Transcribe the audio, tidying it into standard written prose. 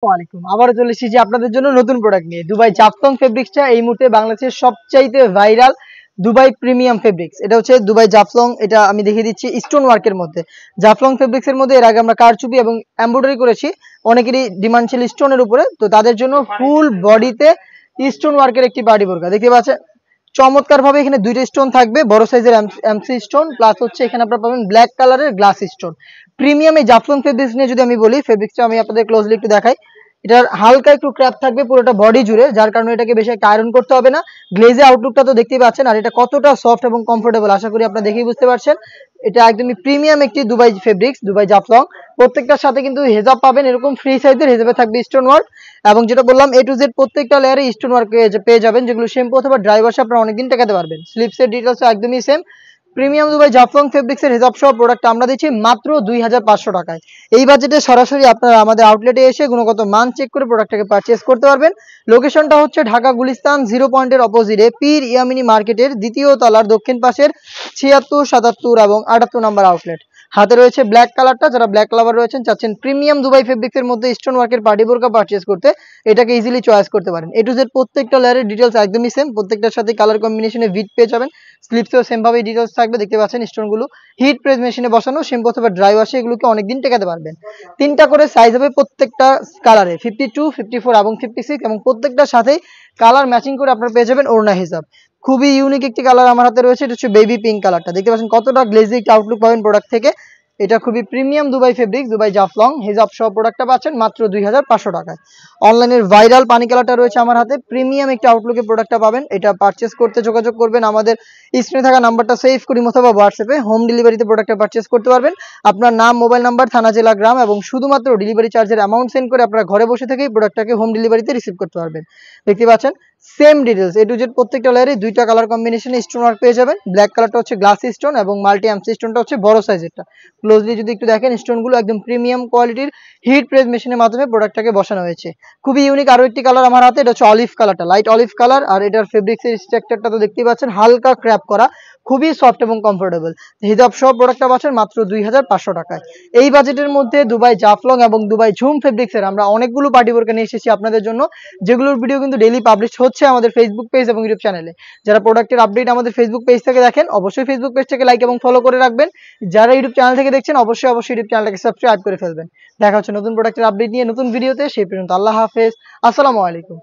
ওয়ালাইকুম আবারও চলে এসেছি আপনাদের জন্য নতুন প্রোডাক্ট নিয়ে। দুবাই জাফলং ফেব্রিক্সটা এই মুহূর্তে বাংলাদেশের সবচাইতে ভাইরাল দুবাই প্রিমিয়াম ফেব্রিক্স। এটা হচ্ছে দুবাই জাফলং। এটা আমি দেখিয়ে দিচ্ছি স্টোন ওয়ার্কের মধ্যে। জাফলং ফেব্রিক্সের মধ্যে এর আগে আমরা কারচুপি এবং এমব্রয়ডারি করেছি, অনেকেরই ডিমান্ড ছিল স্টোনের উপরে, তো তাদের জন্য ফুল বডিতে স্টোন ওয়ার্কের একটি পার্টি বোরকা দেখতে পাচ্ছেন। চমৎকার ভাবে এখানে দুইটা স্টোন থাকবে, বড় সাইজের এমসি স্টোন, প্লাস হচ্ছে এখানে আপনারা পাবেন ব্ল্যাক কালারের গ্লাস স্টোন। প্রিমিয়াম এই জাফলং ফেব্রিক্স নিয়ে যদি আমি বলি, ফেব্রিক্সটা আমি আপনাদের ক্লোজলি একটু দেখাই। এটার হালকা একটু ক্র্যাপ থাকবে পুরোটা বডি জুড়ে, যার কারণে এটাকে বেশি একটা আয়রন করতে হবে না। গ্লেজে আউটলুকটা তো দেখতেই পাচ্ছেন, আর এটা কতটা সফট এবং কমফোর্টেবল আশা করি আপনারা দেখেই বুঝতে পারছেন। এটা একদমই প্রিমিয়াম একটি দুবাই ফেব্রিক্স, দুবাই জাফলং। প্রত্যেকটার সাথে কিন্তু হেজাব পাবেন, এরকম ফ্রি সাইজের হেজাবে থাকবে স্টোন ওয়ার্ক, এবং যেটা বললাম এ টু জেড প্রত্যেকটা লেয়ারে স্টোন ওয়ার্ক পেয়ে যাবেন, যেগুলো শ্যাম্পু অথবা ড্রাই ওয়াশে আপনারা অনেকদিন টেকাতে পারবেন। স্লিপসের ডিটেলস একদমই সেম। প্রিমিয়াম দুবাই জাফলং ফেব্রিক্সের হেজাব সহ প্রোডাক্ট আমরা দিচ্ছি মাত্র 2500 টাকায়। এই বাজেটে সরাসরি আপনারা আমাদের আউটলেটে এসে গুণগত মান চেক করে প্রোডাক্টটাকে পারচেজ করতে পারবেন। লোকেশনটা হচ্ছে ঢাকা গুলিস্তান 0 পয়েন্টের অপোজিটে পীর ইয়ামিনী মার্কেটের দ্বিতীয় তলার দক্ষিণ পাশের 76, 77 এবং 78 নাম্বার আউটলেট। হাতে রয়েছে ব্ল্যাক কালারটা, যারা ব্ল্যাক লাভার রয়েছেন, চাচ্ছেন প্রিমিয়াম দুবাই ফেব্রিক্সের মধ্যে স্টোন ওয়ার্কের পার্টি বোরকা পারচেজ করতে, এটাকে ইজিলি চয়েস করতে পারেন। এ টু জেড প্রত্যেকটা লেয়ারের ডিটেলস একদমই সেম, প্রত্যেকটার সাথে কালার কম্বিনেশনে ভিট পেয়ে যাবেন। স্লিপসেও সেম ভাবে ডিটেলস থাকবে, দেখতে পাচ্ছেন স্টোনগুলো হিট প্রেস মেশিনে বসানো, শ্যাম্পু অথবা ড্রাই ওয়াশে এগুলোকে অনেকদিন টেকাতে পারবেন। তিনটা করে সাইজ হবে প্রত্যেকটা কালারে, 52, 54 এবং 56, এবং প্রত্যেকটার সাথেই কালার ম্যাচিং করে আপনারা পেয়ে যাবেন ওড়না হিসাব। খুবই ইউনিক একটি কালার আমার হাতে রয়েছে, এটা হচ্ছে বেবি পিঙ্ক কালারটা। দেখতে পাচ্ছেন কতটা গ্লেজি একটা আউটলুক পাবেন প্রোডাক্ট থেকে। এটা খুবই premium Dubai fabrics, Dubai Jaflong হিজাব সহ প্রোডাক্টটা পাচ্ছেন মাত্র 2500 টাকায়। অনলাইনের ভাইরাল পানি কালারটা রয়েছে আমার হাতে, প্রিমিয়াম একটা আউটলুকে প্রোডাক্টটা পাবেন। এটা পারচেজ করতে যোগাযোগ করবেন আমাদের স্ক্রিনে থাকা নাম্বারটা সেভ করি অথবা হোয়াটসঅ্যাপে হোম ডেলিভারিতে প্রোডাক্টটা পারচেজ করতে পারবেন। আপনার নাম, মোবাইল নাম্বার, থানা, জেলা, গ্রাম এবং শুধুমাত্র ডেলিভারি চার্জের অ্যামাউন্ট সেন্ড করে আপনারা ঘরে বসে থেকেই প্রোডাক্টটাকে হোম ডেলিভারিতে রিসিভ করতে পারবেন। দেখতে পাচ্ছেন same details A to Z প্রত্যেকটা লেয়ারে দুইটা কালার কম্বিনেশনে স্টোন ওয়ার্ক পেয়ে যাবেন। ব্ল্যাক কালারটা হচ্ছে গ্লাস স্টোন এবং মাল্টি এমসি স্টোনটা হচ্ছে বড় সাইজেরটা। ক্লোজলি যদি একটু দেখেন, স্টোনগুলো একদম প্রিমিয়াম কোয়ালিটির হিট প্রেস মেশিনের মাধ্যমে প্রোডাক্টটাকে বসানো হয়েছে। খুবই ইউনিক আরো একটি কালার আমার হাতে, এটা হচ্ছে অলিভ কালারটা, লাইট অলিভ কালার। আর এটার ফেব্রিক্সের স্ট্রাকচারটা তো দেখতেই পাচ্ছেন, হালকা ক্র্যাপ করা, খুবই সফট এবং কমফোর্টেবল। হিজাব সহ প্রোডাক্টটা পাচ্ছেন মাত্র 2500 টাকায়। এই বাজেটের মধ্যে দুবাই জাফলং এবং দুবাই ঝুম ফেব্রিক্সের আমরা অনেকগুলো পার্টি বোরকা নিয়ে এসেছি আপনাদের জন্য, যেগুলোর ভিডিও কিন্তু ডেইলি পাবলিশ হচ্ছে আমাদের ফেসবুক পেজ এবং ইউটিউব চ্যানেলে। যারা প্রোডাক্টের আপডেট আমাদের ফেসবুক পেজ থেকে দেখেন, অবশ্যই ফেসবুক পেজটাকে লাইক এবং ফলো করে রাখবেন। যারা ইউটিউব চ্যানেল থেকে দেখছেন, অবশ্যই ইউটিউব চ্যানেলটাকে সাবস্ক্রাইব করে ফেলবেন। দেখা হচ্ছে নতুন প্রোডাক্টের আপডেট নিয়ে নতুন ভিডিওতে, সেই পর্যন্ত আল্লাহ হাফেজ, আসসালামু আলাইকুম।